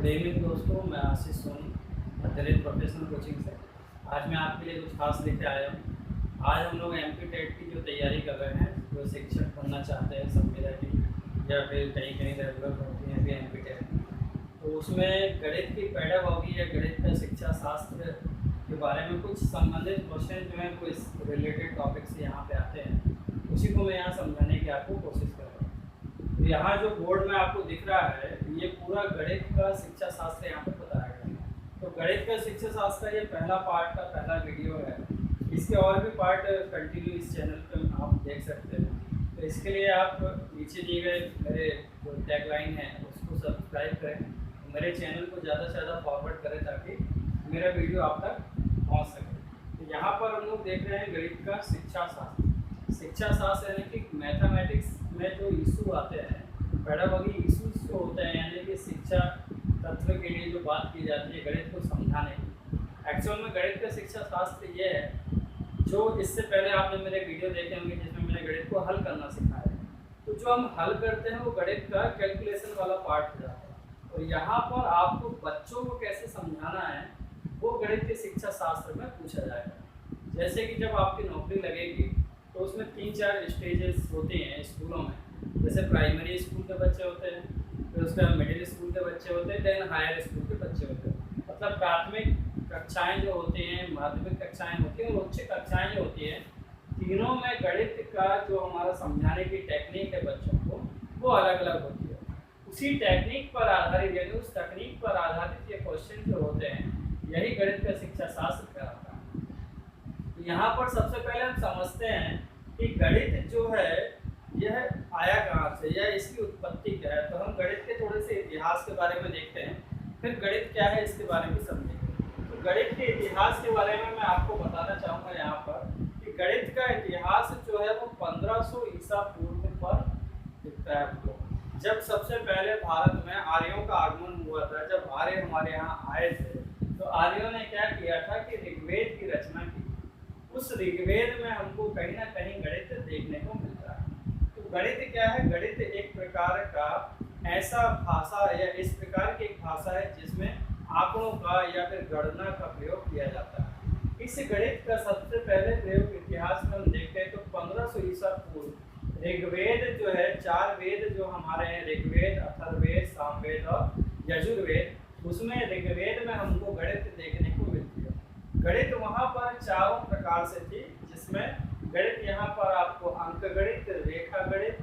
Good evening दोस्तों, मैं आशीष Soni Delhi professional coaching से। आज मैं आपके लिए कुछ खास लेके आया हूँ। आज हम लोग एमपी टेट की जो तैयारी कर रहे हैं, जो शिक्षक बनना चाहते हैं संविदा की, या फिर कहीं कहीं रेगुलर होती हैं भी एमपी टेट, तो उसमें गणित की पेडागॉजी या गणित का शिक्षा शास्त्र के बारे में कुछ संबंधित क्वेश्चन जो हैं, कुछ रिलेटेड टॉपिक से यहाँ पे आते हैं, उसी को मैं यहाँ समझाने की आपको कोशिश कर रहा हूँ। तो यहाँ जो बोर्ड में आपको दिख रहा है, ये पूरा गणित का शिक्षा शास्त्र यहाँ पे बताया गया है। तो गणित का शिक्षा शास्त्र का ये पहला पार्ट का पहला वीडियो है। इसके और भी पार्ट कंटिन्यू इस चैनल पे आप देख सकते हैं। तो इसके लिए आप नीचे दिए गए मेरे जो टैगलाइन है उसको सब्सक्राइब करें, मेरे चैनल को ज़्यादा से ज़्यादा फॉरवर्ड करें ताकि मेरा वीडियो आप तक पहुँच सके। तो यहाँ पर हम लोग देख रहे हैं गणित का शिक्षा शास्त्र। शिक्षा शास्त्र यानी कि मैथमेटिक्स में जो इशू आते हैं, पेडागॉजी इशूज जो होते हैं, यानी कि शिक्षा तत्व के लिए जो बात की जाती है गणित को समझाने की। एक्चुअल में गणित का शिक्षा शास्त्र ये है, जो इससे पहले आपने मेरे वीडियो देखे होंगे जिसमें मैंने गणित को हल करना सिखाया है। तो जो हम हल करते हैं वो गणित का कैलकुलेशन वाला पार्ट हो जाता है, और यहाँ पर आपको बच्चों को कैसे समझाना है वो गणित के शिक्षा शास्त्र में पूछा जाएगा। जैसे कि जब आपकी नौकरी लगेगी तो उसमें 3-4 स्टेजेस होते हैं स्कूलों में। जैसे प्राइमरी स्कूल के बच्चे होते हैं, फिर उसके बाद मिडिल स्कूल के बच्चे होते हैं, देन हायर स्कूल के बच्चे होते हैं। मतलब प्राथमिक कक्षाएं जो होती हैं, माध्यमिक कक्षाएं होती हैं और उच्च कक्षाएं जो होती हैं, तीनों में गणित का जो हमारा समझाने की टेक्निक है बच्चों को, वो अलग अलग होती है। उसी टेक्निक पर आधारित, यानी उस तकनीक पर आधारित ये क्वेश्चन जो होते हैं, यही गणित का शिक्षा शास्त्र कहलाता है। तो यहाँ पर सबसे पहले हम समझते हैं कि गणित जो है यह आया कहाँ से या इसकी उत्पत्ति क्या है। तो हम गणित के थोड़े से इतिहास के बारे में देखते हैं, फिर गणित क्या है इसके बारे में समझेंगे। तो गणित के इतिहास के बारे में मैं आपको बताना चाहूँगा यहाँ पर कि गणित का इतिहास जो है वो 1500 ईसा पूर्व पर दिखता है। जब सबसे पहले भारत में आर्यों का आगमन हुआ था, जब आर्य हमारे यहाँ आए थे, तो आर्यों ने क्या किया था कि ऋग्वेद की रचना की। उस ऋग्वेद में हमको कहीं ना कहीं गणित देखने को मिलता है। तो गणित क्या है? गणित एक प्रकार का ऐसा भाषा या इस प्रकार की एक भाषा है जिसमें आंकड़ों का या फिर गणना का प्रयोग किया जाता है। इस गणित का सबसे पहले प्रयोग इतिहास में हम देखते हैं तो 1500 ईसा पूर्व ऋग्वेद जो है, 4 वेद जो हमारे हैं, ऋग्वेद, अथर्ववेद, सामवेद और यजुर्वेद, उसमें ऋग्वेद में हमको गणित देखने को मिलती है। गणित वहाँ पर 4 प्रकार से थी, जिसमें गणित यहाँ पर आपको अंक गणित, रेखा गणित,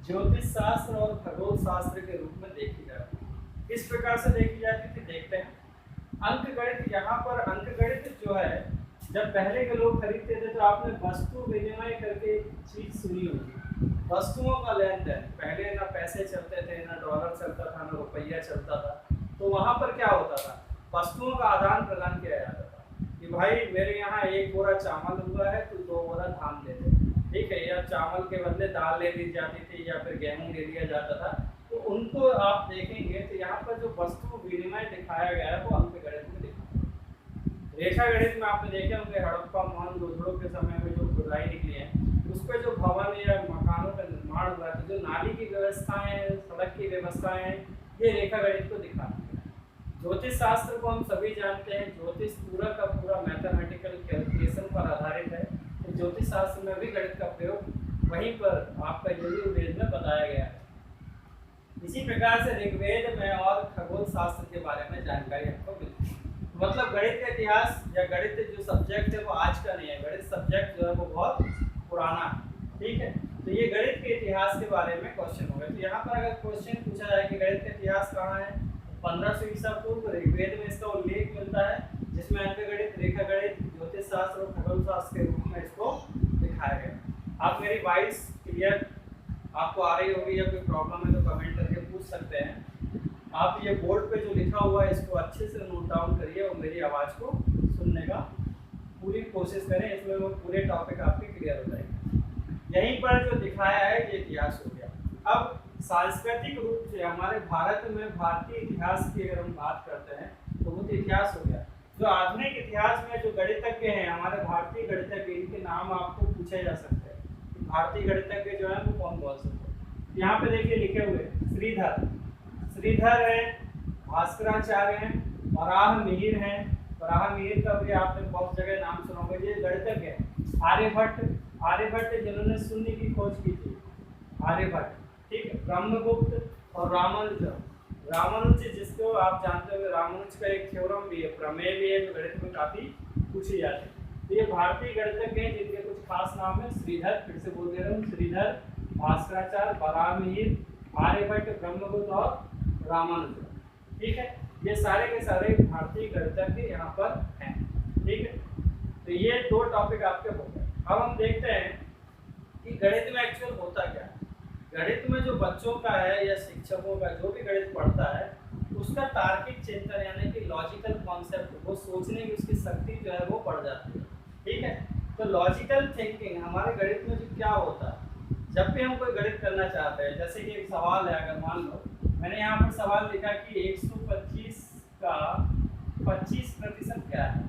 ज्योतिष शास्त्र और खगोल शास्त्र के रूप में देखी जाती है। किस प्रकार से देखी जाती थी देखते हैं। अंक गणित, यहाँ पर अंक गणित जो है, जब पहले के लोग खरीदते थे तो आपने वस्तु विनिमय करके चीज सुनी होगी। वस्तुओं का लेन देन, पहले ना पैसे चलते थे, ना डॉलर चलता था, ना रुपया चलता था। तो वहाँ पर क्या होता था, वस्तुओं का आदान प्रदान किया जाता था कि भाई मेरे यहाँ 1 बोरा चावल हुआ है तो 2 बोरा धान दे दे, ठीक है। या चावल के बदले दाल ले ली जाती थी या फिर गेहूं ले लिया जाता था। तो उनको आप देखेंगे तो यहाँ पर जो वस्तु विनिमय दिखाया गया है वो अंक गणित में दिखाया है। रेखा गणित में आपने देखे होंगे हड़प्पा मोहन जोदड़ो के समय में जो खुदाई निकली है, उस पर जो भवन या मकानों का निर्माण हुआ है, जो नाली की व्यवस्थाएं, सड़क की व्यवस्थाएं, ये रेखा गणित को दिखाती है। ज्योतिष शास्त्र को हम सभी जानते हैं, ज्योतिष पूरा का पूरा मैथमेटिकल कैलकुलेशन पर आधारित है। तो ज्योतिष शास्त्र में भी गणित का प्रयोग वहीं पर आपका यजुर्वेद में बताया गया है। इसी प्रकार से ऋग्वेद में और खगोल शास्त्र के बारे में जानकारी आपको मिलती है। मतलब गणित का इतिहास या गणित जो सब्जेक्ट है वो आज का नहीं है, गणित सब्जेक्ट जो है वो बहुत पुराना है, ठीक है। तो ये गणित के इतिहास के बारे में क्वेश्चन होगा। तो यहाँ पर अगर क्वेश्चन पूछा जाए कि गणित का इतिहास कहाँ है, 1500 ईसा पूर्व ऋग्वेद में इसका उल्लेख मिलता है, जिसमें अंक गणित, रेखा गणित, ज्योतिष शास्त्र और खगोल शास्त्र के रूप में इसको दिखाया गया। आप मेरी वॉइस क्लियर आपको आ रही होगी या कोई प्रॉब्लम है तो कमेंट करके पूछ सकते हैं। आप ये बोर्ड पे जो लिखा हुआ है इसको अच्छे से नोट डाउन करिए और मेरी आवाज़ को सुनने का पूरी कोशिश करें, इसमें वो पूरे टॉपिक आपके क्लियर हो जाएंगे। यहीं पर जो दिखाया है ये इतिहास हो गया। अब सांस्कृतिक रूप से हमारे भारत में भारतीय इतिहास की अगर हम बात करते हैं तो वो इतिहास हो गया। जो आधुनिक इतिहास में जो गणितज्ञ हैं, हमारे भारतीय गणितज्ञ, इनके नाम आपको पूछे जा सकते हैं। भारतीय गणितज्ञ जो है वो कौन बोल सकते हैं। यहाँ पे देखिए लिखे हुए श्रीधर है, भास्कराचार्य हैं, वराह मिहिर हैं। वराह मिहिर का भी आपने बहुत जगह नाम सुना होगा, ये गणितज्ञ है। आर्यभट्ट जिन्होंने शून्य की खोज की थी, आर्यभट्ट, ठीक है। ब्रह्मगुप्त और रामानुज जिसको आप जानते हो, रामानुज का एक थ्योरम भी है, प्रमेय भी है, जो गणित में काफी पूछी जाती है। तो ये भारतीय गणितज्ञ हैं जिनके कुछ खास नाम है, श्रीधर, फिर से बोल दे रहा हूँ, श्रीधर, भास्कराचार्य, वराह मिहिर, आर्यभट्ट, ब्रह्मगुप्त और रामानुज, ठीक है। ये सारे के सारे भारतीय गणितज्ञ यहाँ पर हैं, ठीक है। तो ये दो टॉपिक आपके हो गए। अब हम देखते हैं कि गणित में एक्चुअल होता क्या है। गणित में जो बच्चों का है या शिक्षकों का जो भी गणित पढ़ता है, उसका तार्किक चिंतन यानी कि लॉजिकल कॉन्सेप्ट, वो सोचने की उसकी शक्ति जो है वो बढ़ जाती है, ठीक है। तो लॉजिकल थिंकिंग हमारे गणित में जो क्या होता है, जब भी हम कोई गणित करना चाहते हैं, जैसे कि एक सवाल है, अगर मान लो मैंने यहाँ पर सवाल लिखा कि 125 का 25% क्या है।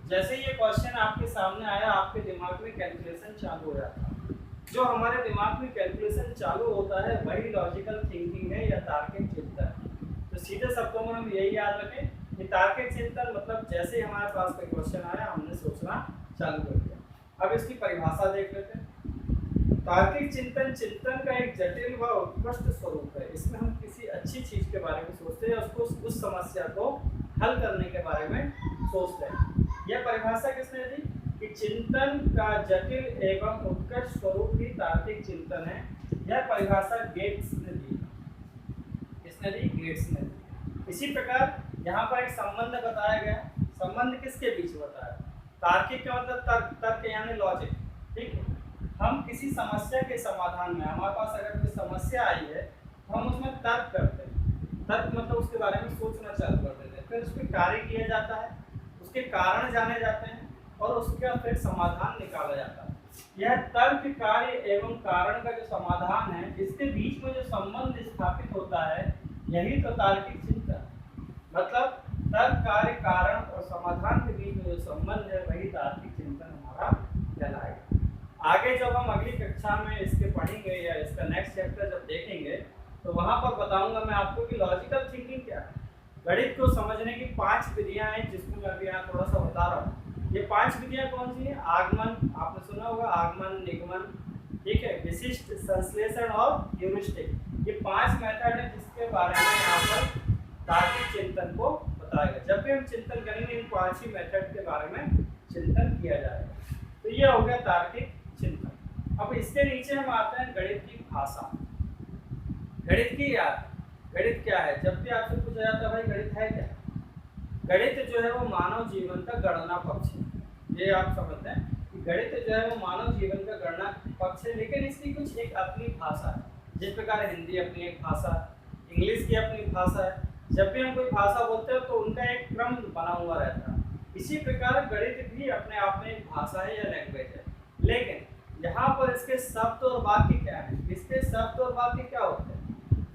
जैसे ये क्वेश्चन आपके सामने आया, आपके दिमाग में कैलकुलेशन चालू हो जाता है। जो हमारे दिमाग में कैलकुलेशन चालू होता है वही लॉजिकल थिंकिंग है या तार्किक चिंतन। तो सीधे शब्दों में हम यही याद रखें कि तार्किक चिंतन मतलब जैसे हमारे पास कोई क्वेश्चन आया, हमने सोचना चालू कर दिया। अब इसकी परिभाषा देख लेते हैं। तार्किक चिंतन चिंतन का एक जटिल व उत्कृष्ट स्वरूप है। इसमें हम किसी अच्छी चीज के बारे में सोचते हैं, उसको उस समस्या को हल करने के बारे में सोचते हैं। यह परिभाषा किसने दी कि चिंतन का जटिल एवं उत्कृष्ट स्वरूप ही तार्किक चिंतन है। यह परिभाषा गेट्स ने दी। किसने दी? गेट्स ने दी। इसी प्रकार यहाँ पर एक संबंध बताया गया। संबंध किसके बीच बताया? तार्किक का मतलब तर्क यानी लॉजिक, ठीक है। हम किसी समस्या के समाधान में, हमारे पास अगर कोई समस्या आई है तो हम उसमें तर्क करते हैं। तर्क मतलब उसके बारे में सोचना चालू कर देते हैं, फिर उस पर कार्य किया जाता है, उसके कारण जाने जाते हैं और उसका फिर समाधान निकाला जाता है। यह तर्क, कार्य एवं कारण का जो समाधान है, इसके बीच में जो संबंध स्थापित होता है, यही तो तार्किक चिंतन। मतलब तर्क, कार्य, कारण और समाधान के बीच में जो संबंध है, वही तार्किक चिंतन हमारा कहलाएगा। आगे जब हम अगली कक्षा में इसके पढ़ेंगे या इसका नेक्स्ट चैप्टर जब देखेंगे, तो वहां पर बताऊंगा मैं आपको कि लॉजिकल थिंकिंग क्या है। गणित को समझने की 5 विधियां हैं, जिसको मैं अभी यहाँ थोड़ा सा बता रहा हूँ। ये 5 विधियां कौन सी हैं? आगमन, आपने सुना होगा, आगमन, निगमन, ठीक है, विशिष्ट, संश्लेषण और ह्यूरिस्टिक। ये 5 मेथड है जिसके बारे में यहाँ पर तार्किक चिंतन को बताएगा। जब भी हम चिंतन करेंगे, इन 5 ही मेथड के बारे में चिंतन किया जाएगा। तो ये हो गया तार्किक चिंतन। अब इसके नीचे हम आते हैं गणित की भाषा। गणित की याद, गणित क्या है? जब भी आपसे पूछा जाता है भाई गणित है क्या, गणित जो है वो मानव जीवन का गणना पक्ष है। ये आप समझते हैं कि गणित जो है वो मानव जीवन का गणना पक्ष है, लेकिन इसकी कुछ एक अपनी भाषा है। जिस प्रकार हिंदी अपनी एक भाषा, इंग्लिश की अपनी भाषा है। जब भी हम कोई भाषा बोलते हैं तो उनका एक क्रम बना हुआ रहता है। इसी प्रकार गणित भी अपने आप में एक भाषा है या लैंग्वेज है। लेकिन यहाँ पर इसके शब्द और वाक्य क्या है? इसके शब्द और वाक्य क्या होते हैं?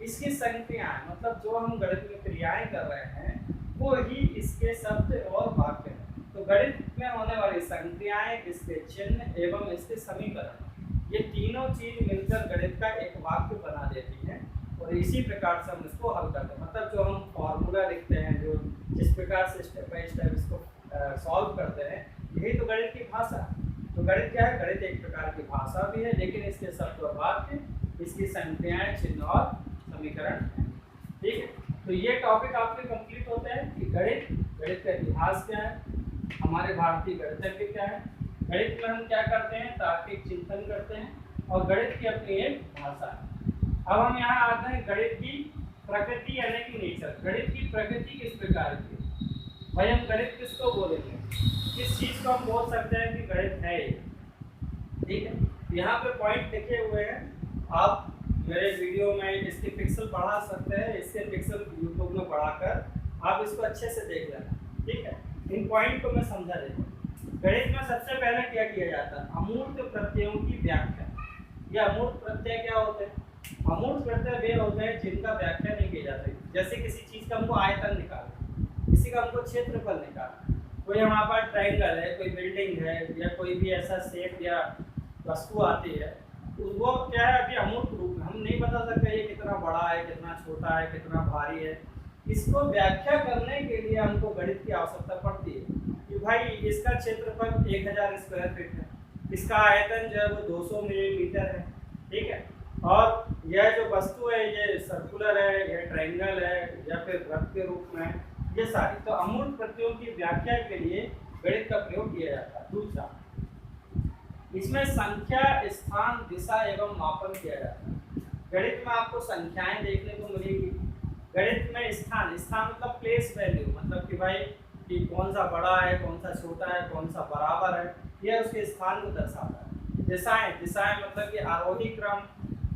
इसकी संक्रियाएं, मतलब जो हम गणित में क्रियाएं कर रहे हैं वो ही इसके शब्द और वाक्य हैं। तो गणित में होने वाली संक्रियाएं, इसके चिन्ह एवं इसके समीकरण, ये तीनों चीज मिलकर गणित का एक वाक्य बना देती हैं और इसी प्रकार से हम इसको हल करते हैं। मतलब जो हम फॉर्मूला लिखते हैं, जो जिस प्रकार से स्टेप बाय स्टेप इसको सॉल्व करते हैं, यही तो गणित की भाषा है। तो गणित क्या है? गणित एक प्रकार की भाषा भी है, लेकिन इसके शब्द और वाक्य, इसकी संख्याएं, चिन्ह और समीकरण है, ठीक है। तो ये टॉपिक आपके कंप्लीट होते हैं कि गणित का इतिहास क्या है, हमारे भारतीय गणितज्ञ क्या है, गणित में हम क्या करते हैं, तार्किक चिंतन करते हैं, और गणित की अपनी एक भाषा है। अब हम यहाँ आते हैं गणित की प्रकृति यानी कि नेचर। गणित की प्रकृति किस प्रकार की? भाई हम गणित किसको बोलेंगे? किस चीज को हम बोल सकते हैं कि गणित है ये, ठीक है। यहाँ पे पॉइंट लिखे हुए हैं, आप मेरे वीडियो में इसके पिक्सल बढ़ा सकते हैं, इसके पिक्सल यूट्यूब में बढ़ाकर आप इसको अच्छे से देख लेना, ठीक है। इन पॉइंट को मैं समझा देता हूँ। गणित में सबसे पहले क्या किया जाता है? अमूर्त प्रत्ययों की व्याख्या। ये अमूर्त प्रत्यय क्या होते हैं? अमूर्त प्रत्यय वे होते हैं जिनका व्याख्या नहीं की जाती। जैसे किसी चीज का हमको आयतन निकालना, किसी का हमको क्षेत्रफल निकालना, कोई हमारे पास ट्रायंगल है, कोई बिल्डिंग है, या कोई भी ऐसा शेप या वस्तु आती है, तो वो क्या है? अभी अमूर्त रूप में हम नहीं बता सकते ये कितना बड़ा है, कितना छोटा है, कितना भारी है, इसको व्याख्या करने के लिए हमको गणित की आवश्यकता पड़ती है कि भाई इसका क्षेत्रफल 1000 स्क्वायर फीट है, इसका आयतन जो है वो 200 मिलीमीटर है, ठीक है, और यह जो वस्तु है ये सर्कुलर है, यह ट्रायंगल है या फिर वृत्त के रूप में है, ये सारी तो अमूर्त प्रत्ययों की व्याख्या के लिए गणित का प्रयोग किया जाता है। दूसरा, इसमें संख्या, स्थान, दिशा एवं मापन किया जाता है। गणित में आपको संख्याएं देखने को मिलेगी। गणित में स्थान, स्थान मतलब प्लेस वैल्यू, मतलब कि भाई कि कौन सा बड़ा है, कौन सा छोटा है, कौन सा बराबर है, यह उसके स्थान को दर्शाता है। दिशाएं, दिशाएं मतलब कि आरोही क्रम,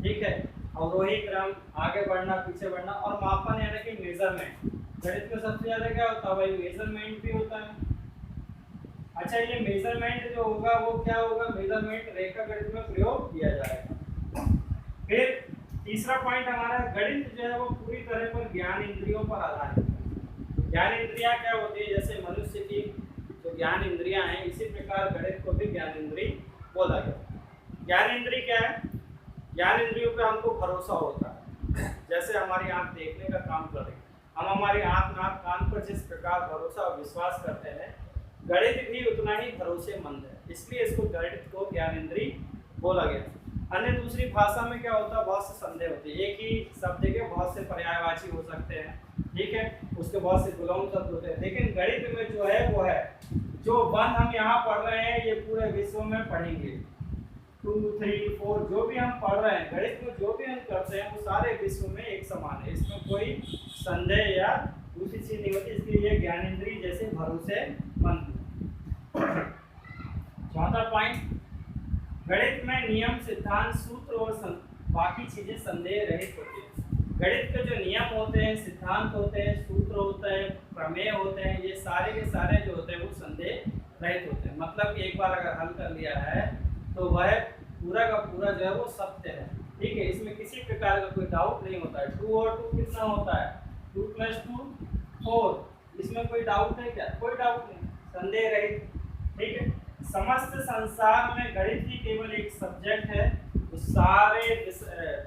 ठीक है, अवरोही क्रम, आगे बढ़ना, पीछे बढ़ना, और मापन यानी कि मेजरमेंट। गणित में सबसे ज्यादा क्या होता है भाई, मेजरमेंट भी होता है। अच्छा, ये मेजरमेंट जो होगा वो क्या होगा, मेजरमेंट रेखा गणित में प्रयोग किया जाएगा। फिर तीसरा पॉइंट हमारा, गणित जो है वो पूरी तरह पर ज्ञान इंद्रियों पर आधारित है। ज्ञान इंद्रियां क्या होती है, जैसे मनुष्य की जो ज्ञान इंद्रियां हैं, इसी प्रकार गणित को भी ज्ञान इंद्रिय बोला गया। ज्ञान इंद्रिय क्या है, ज्ञान इंद्रियों पे हमको भरोसा होता है। जैसे हमारी आंख देखने का काम कर रही है, हम हमारी आंख, नाक, कान पर जिस प्रकार भरोसा और विश्वास करते हैं, गणित भी उतना ही भरोसेमंद है, इसलिए इसको गणित को ज्ञान इंद्रिय बोला गया। अन्य दूसरी भाषा में क्या होता है, बहुत से संदेह होते हैं, एक ही शब्द के बहुत से पर्यायवाची हो सकते हैं, ठीक है, उसके बहुत से गुलाम शब्द होते हैं, लेकिन गणित में जो है वो है, जो वन हम यहाँ पढ़ रहे हैं ये पूरे विश्व में पढ़ेंगे, 2, 3, 4 जो भी हम पढ़ रहे हैं गणित में, जो भी हम करते हैं वो सारे विश्व में एक समान है, इसमें कोई संदेह या दूसरी चीज नहीं होती, इसलिए ये ज्ञान इंद्रिय जैसे भरोसेमंद। चौथा पॉइंट, गणित में नियम, सिद्धांत, सूत्र और बाकी चीजें संदेह रहित होती हैं। गणित के जो नियम होते हैं, सिद्धांत होते हैं, सूत्र होते हैं, प्रमेय होते हैं, ये सारे के सारे जो होते हैं वो संदेह रहित होते हैं। मतलब कि एक बार अगर हल कर लिया है तो वह पूरा का पूरा जो है वो सत्य है, ठीक है, इसमें किसी प्रकार का कोई डाउट नहीं होता है। 2 और 2 कितना होता है, 2 + 2 4, इसमें कोई डाउट है क्या, कोई डाउट नहीं, संदेह रहित, ठीक है। समस्त संसार में गणित ही केवल एक सब्जेक्ट है, तो सारे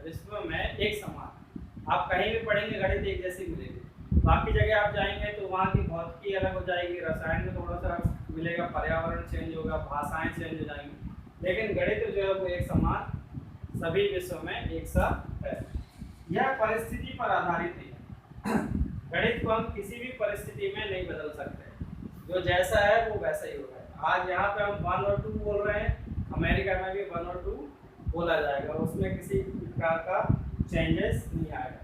विश्व में एक समान, आप कहीं भी पढ़ेंगे गणित एक जैसी मिलेगी। बाकी जगह आप जाएंगे तो वहाँ की भौतिकी अलग हो जाएगी, रसायन में थोड़ा सा मिलेगा, पर्यावरण चेंज होगा, भाषाएं चेंज हो जाएंगी, लेकिन गणित जो है वो एक समान सभी विश्व में एक सा है। यह परिस्थिति पर आधारित है। गणित को हम किसी भी परिस्थिति में नहीं बदल सकते, जो जैसा है वो वैसा ही होगा। आज यहाँ पे हम 1 और 2 बोल रहे हैं, अमेरिका में भी 1 और 2 बोला जाएगा, उसमें किसी प्रकार का चेंजेस नहीं आएगा।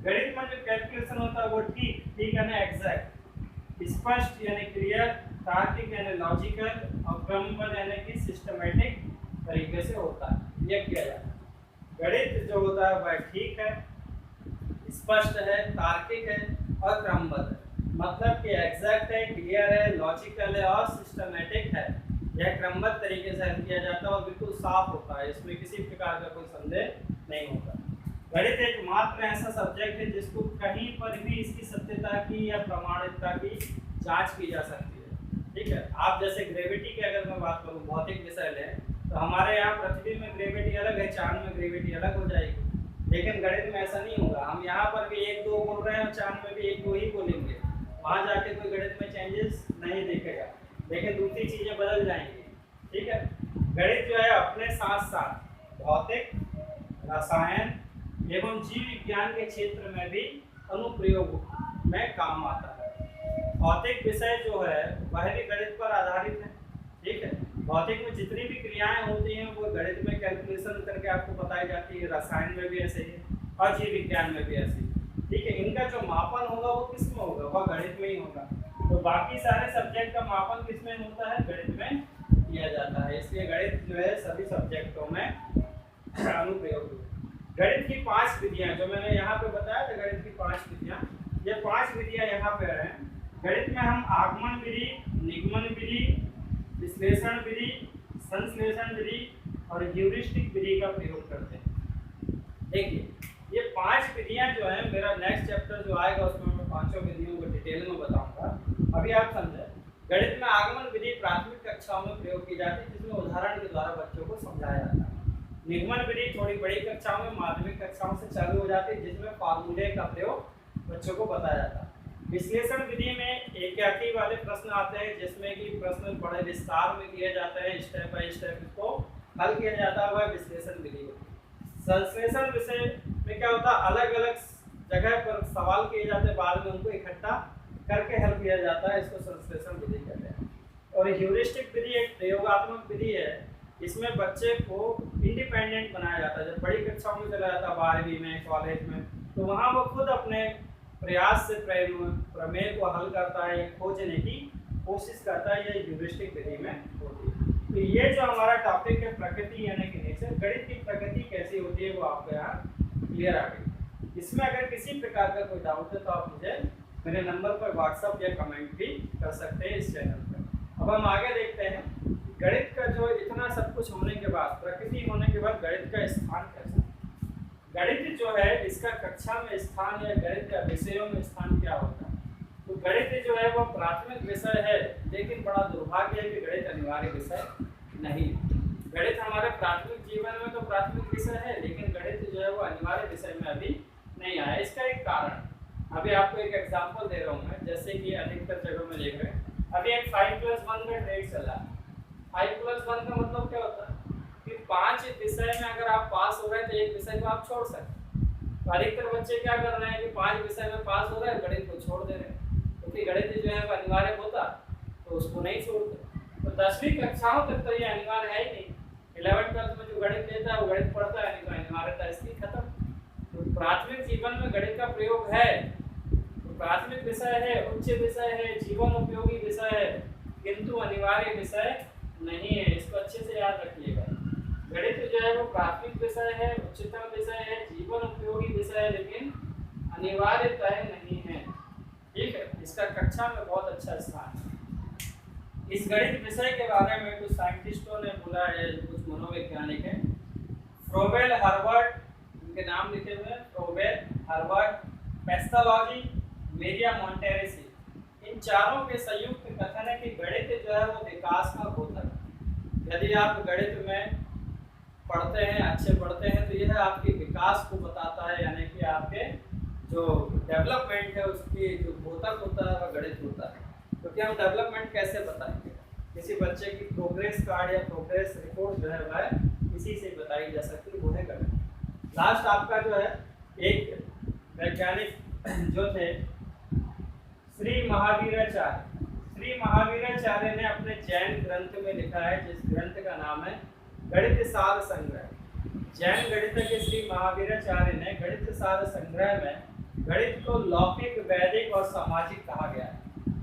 गणित में जो कैलकुलेशन होता है वो ठीक है ना, एग्जैक्ट, स्पष्ट यानी क्लियर, तार्किक यानी लॉजिकल, और क्रमबद्ध यानी कि सिस्टमेटिक तरीके से होता है, ये किया जाता है। गणित जो होता है वह ठीक है, स्पष्ट है, तार्किक है और क्रमबद्ध है, मतलब कि एग्जैक्ट है, क्लियर है, लॉजिकल है और सिस्टमेटिक है। यह क्रमबद्ध तरीके से हल किया जाता है और बिल्कुल साफ होता है, इसमें किसी प्रकार का कोई संदेह नहीं होता। गणित एकमात्र ऐसा सब्जेक्ट है जिसको कहीं पर भी इसकी सत्यता की या प्रमाणिकता की जांच की जा सकती है, ठीक है। आप जैसे ग्रेविटी की अगर मैं बात करूँ, भौतिक विषय लें, तो हमारे यहाँ पृथ्वी में ग्रेविटी अलग है, चांद में ग्रेविटी अलग हो जाएगी, लेकिन गणित में ऐसा नहीं होगा। हम यहाँ पर भी 1, 2 बोल रहे हैं और चांद में भी 1, 2 ही बोलेंगे, वहाँ जाके कोई गणित में चेंजेस नहीं दिखेगा, लेकिन दूसरी चीजें बदल जाएंगी, ठीक है। गणित जो है अपने साथ साथ भौतिक, रसायन एवं जीव विज्ञान के क्षेत्र में भी अनुप्रयोग में काम आता है। भौतिक विषय जो है वह भी गणित पर आधारित है, ठीक है। भौतिक में जितनी भी क्रियाएं होती हैं वो गणित में कैलकुलेशन करके आपको बताई जाती है, रसायन में भी ऐसे ही और जीव विज्ञान में भी ऐसे ही, ठीक है। इनका जो मापन होगा वो किस में होगा, वह गणित में ही होगा। तो बाकी सारे सब्जेक्ट का मापन किस में होता है, गणित में किया जाता है, इसलिए गणित जो है सभी सब्जेक्टों में अनुप्रयोग है। गणित की 5 विधियां जो मैंने यहाँ पे बताया था, गणित की 5 विधियां, ये 5 विधियां यहाँ पे हैं। गणित में हम आगमन विधि, निगमन विधि, विश्लेषण विधि, संश्लेषण विधि और ह्यूरिस्टिक विधि का प्रयोग करते हैं। देखिए ये 5 विधियां जो है, मेरा नेक्स्ट चैप्टर जो आएगा उसमें मैं 5 विधियों को डिटेल में बताऊंगा। अभी आप समझे, गणित में आगमन विधि प्राथमिक कक्षाओं में प्रयोग की जाती है, जिसमें उदाहरण के द्वारा बच्चों को समझाया जाता है। निगमन विधि थोड़ी बड़ी कक्षाओं में, माध्यमिक कक्षाओं से चालू हो जाती है, जिसमें फार्मूले का प्रयोग बच्चों को बताया जाता है। विश्लेषण विधि में एकाकी वाले प्रश्न आते हैं जिसमें कि प्रश्न बड़े विस्तार में किए जाते हैं, स्टेप बाय स्टेप इसको हल किया जाता है, वह विश्लेषण विधि होती है। संश्लेषण विषय में क्या होता है, अलग अलग जगह पर सवाल किए जाते हैं, बाद में उनको इकट्ठा करके हल किया जाता है, इसको संश्लेषण विधि कहते हैं। और ह्यूरिस्टिक विधि एक प्रयोगात्मक विधि है, इसमें बच्चे को इंडिपेंडेंट बनाया जाता है। जब बड़ी कक्षाओं में चला जाता है, 12वीं में, कॉलेज में, तो वहाँ वो खुद अपने प्रयास से प्रमेय को हल करता है, खोजने की कोशिश करता है। ये ह्यूरिस्टिक विधि में होती है। तो ये जो हमारा टॉपिक है प्रकृति यानी कि नेचर, गणित की प्रकृति कैसी होती है वो आपको यहाँ क्लियर आ गई। इसमें अगर किसी प्रकार का कोई डाउट है तो आप मुझे मेरे नंबर पर व्हाट्सअप या कमेंट भी कर सकते हैं इस चैनल पर। अब हम आगे देखते हैं गणित का जो इतना सब कुछ होने के बाद, प्रकृति होने के बाद गणित का स्थान कैसा है। गणित जो है इसका कक्षा में स्थान या गणित का विषयों में स्थान क्या होता है। तो गणित जो है वो प्राथमिक विषय है, लेकिन बड़ा दुर्भाग्य है कि गणित अनिवार्य विषय नहीं है। गणित हमारे प्राथमिक जीवन में तो प्राथमिक विषय है, लेकिन गणित जो है वो अनिवार्य विषय में अभी नहीं आया। इसका एक कारण, अभी आपको एक एग्जाम्पल दे रहा हूँ मैं, जैसे कि अधिकतर जगहों में देख रहे हैं अभी एक 5+1 का ट्रेड चला है। 5+1 का मतलब क्या होता है कि 5 विषय में अगर आप पास हो गए तो एक विषय को आप छोड़ सकते हैं। तो अधिकतर बच्चे क्या कर रहे हैं कि 5 विषय में पास हो गए, गणित को छोड़ दे रहे हैं, क्योंकि गणित जो है वो अनिवार्य होता तो उसको नहीं छोड़ते। तो 10वीं कक्षाओं तक तो ये अनिवार्य है ही नहीं। 11th 12th में जो गणित लेता है वो गणित पढ़ता है, नहीं तो अनिवार्यता इसकी खत्म। तो प्राथमिक जीवन में गणित का प्रयोग है, प्राथमिक विषय है, उच्च विषय है, जीवन उपयोगी विषय है, किंतु अनिवार्य विषय नहीं है। इसको अच्छे से याद रखिएगा। गणित जो है वो प्राथमिक विषय है, उच्चतम विषय है, जीवन उपयोगी विषय है, लेकिन अनिवार्य तय नहीं है। ठीक है, इसका कक्षा में बहुत अच्छा स्थान है। इस गणित विषय के बारे में कुछ साइंटिस्टों ने बोला है, कुछ मनोवैज्ञानिक है, फ्रोबेल, हर्बर्ट, उनके नाम लिखे हुए हैं, फ्रोबेल, हर्बर्ट, पेस्टालॉजी, मेरिया मोंटेरेसी, इन चारों के संयुक्त कथन है कि गणित जो है वो विकास का द्योतक है। यदि आप गणित में पढ़ते हैं, अच्छे पढ़ते हैं, तो यह आपके विकास को बताता है, यानी कि आपके जो डेवलपमेंट है उसकी जो द्योतक होता है वह गणित होता है। क्योंकि हम डेवलपमेंट कैसे बताएंगे, किसी बच्चे की प्रोग्रेस कार्ड या प्रोग्रेस रिपोर्ट जो है वह इसी से बताई जा सकती है, वो है गणित। लास्ट आपका जो है एक वैज्ञानिक जो थे श्री महावीराचार्य, श्री महावीराचार्य ने अपने जैन ग्रंथ में लिखा है, जिस ग्रंथ का नाम है गणित सार संग्रह। जैन गणितज्ञ श्री महावीराचार्य ने गणित सार संग्रह में गणित को लौकिक, वैदिक और सामाजिक कहा गया है।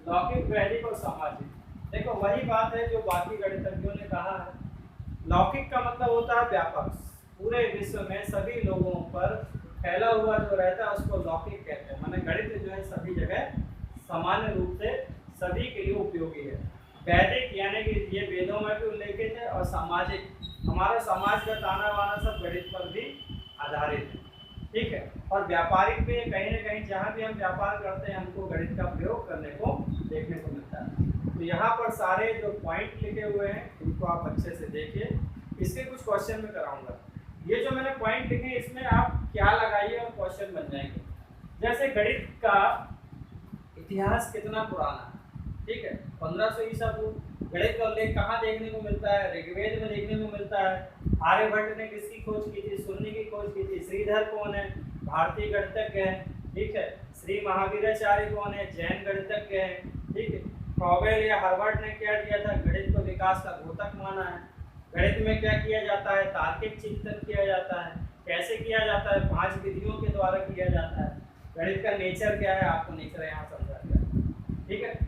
लौकिक, वैदिक और सामाजिक, देखो वही बात है जो बाकी गणितज्ञों ने कहा है। लौकिक का मतलब होता है व्यापक, पूरे विश्व में सभी लोगों पर फैला हुआ जो रहता है उसको लौकिक कहते हैं। माने गणित जो है सभी जगह सामान्य रूप से सभी के लिए उपयोगी है। वैदिक यानी कि ये वेदों में भी उल्लेखित है, और सामाजिक, हमारा समाज का ताना बाना सब गणित पर भी आधारित है। ठीक है, और व्यापारिक भी कहीं ना कहीं जहाँ भी हम व्यापार करते हैं हमको गणित का प्रयोग करने को देखने को मिलता है। तो यहाँ पर सारे जो पॉइंट लिखे हुए हैं इनको आप अच्छे से देखिए। इसके कुछ क्वेश्चन में कराऊंगा। ये जो मैंने पॉइंट लिखे इसमें आप क्या लगाइए और क्वेश्चन बन जाएंगे। जैसे गणित का इतिहास कितना पुराना है, ठीक है, 1500 ईसा पूर्व। गणित का उल्लेख कहाँ देखने को मिलता है, ऋग्वेद में देखने को मिलता है। आर्यभट्ट ने किसकी खोज की थी, शून्य की खोज की थी। श्रीधर कौन है, भारतीय गणितज्ञ है। ठीक है, श्री महावीराचार्य कौन है, जैन गणितज्ञ है। ठीक है, फ्रोबेल या हर्बर्ट ने क्या किया था, गणित को विकास का द्योतक माना है। गणित में क्या किया जाता है, तार्किक चिंतन किया जाता है। कैसे किया जाता है, 5 विधियों के द्वारा किया जाता है। गणित का नेचर क्या है, आपको नेचर यहाँ समझा दिया। ठीक है,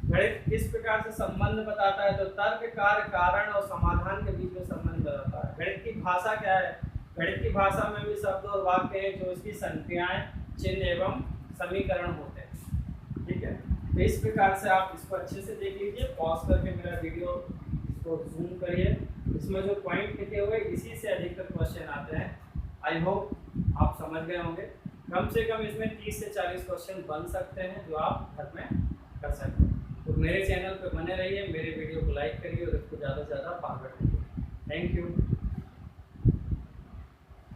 गणित किस प्रकार से संबंध बताता है, तो तर्क, कार्य, कारण और समाधान के बीच में संबंध बताता है। गणित की भाषा क्या है, गणित की भाषा में भी शब्द और वाक्य है जो इसकी संख्याएं, चिन्ह एवं समीकरण होते हैं। ठीक है, तो इस प्रकार से आप इसको अच्छे से देख लीजिए, पॉज करके मेरा वीडियो इसको जूम करिए। इसमें जो पॉइंट लिखे हुए इसी से अधिकतर क्वेश्चन आते हैं। आई होप आप समझ गए होंगे। कम से कम इसमें 30 से 40 क्वेश्चन बन सकते हैं जो आप घर में कर सकते हैं। तो मेरे चैनल पे बने रहिए, मेरे वीडियो को लाइक करिए और इसको ज़्यादा से ज़्यादा फॉरवर्ड करिए। Thank you.